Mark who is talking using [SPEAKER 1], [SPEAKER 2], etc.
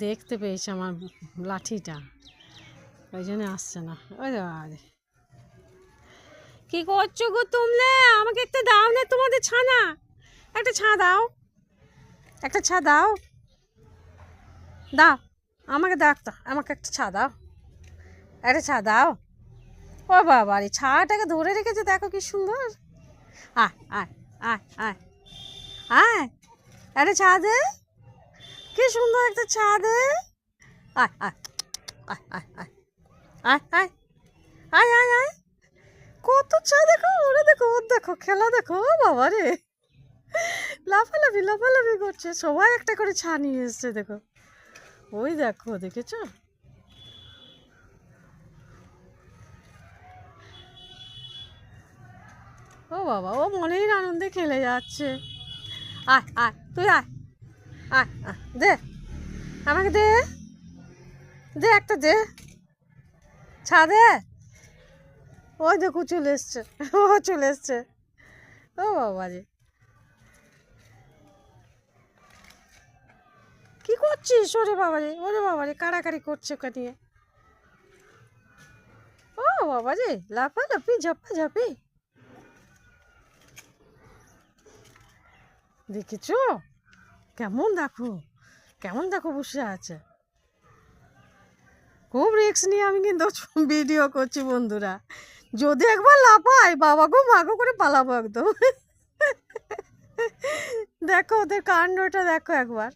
[SPEAKER 1] দেখতে পেয়েছে আমার লাঠিটা, ওই জন্য আসছে না। ওই কি করছো গো তুমলে? আমাকে একটা দাও না, তোমাদের ছানা একটা ছা দাও, একটা ছা দাও, দাও আমাকে, দাও একটা, আমাকে একটা ছা দাও, একটা ছা দাও। ও বাবা রে, ছাটাকে ধরে রেখেছে, দেখো কি সুন্দর। আয় আয় আয় আয় আয়, একটা ছা দে, কি সুন্দর একটা ছা দে। আয় আয় আয় আয় আয় আয় আয় আয় আয় আয়, কত ছা দেখো, ওরে দেখো, ওর দেখো খেলা দেখো। ও বাবা রে, লাফালাফি লাফালাফি করছে, সবাই একটা করে ছা নিয়ে এসছে দেখো। ওই দেখো, দেখেছ? ও বাবা, ও মনের আনন্দে খেলে যাচ্ছে। আয় আয়, তুই আয় আয় আয়, দে আমাকে, দে দে একটা, দে ছা দে। ওই দেখো চলে এসছে, ও চলে এসছে। ও বাবা রে, কি করছিস? ওরে বাবা রে, ওরে বাবা রে, কাড়াকাড়ি করছে ওকে নিয়ে। ও বাবা রে, লাফালাফি ঝাপাঝাপি, দেখেছো কেমন? দেখো কেমন, দেখো বসে আছে। খুব রিস্ক নিয়ে আমি কিন্তু ভিডিও করছি বন্ধুরা, যদি একবার লাফাই বাবা গো মাগো করে পালাবো একদম। দেখো ওদের কাণ্ডটা দেখো একবার।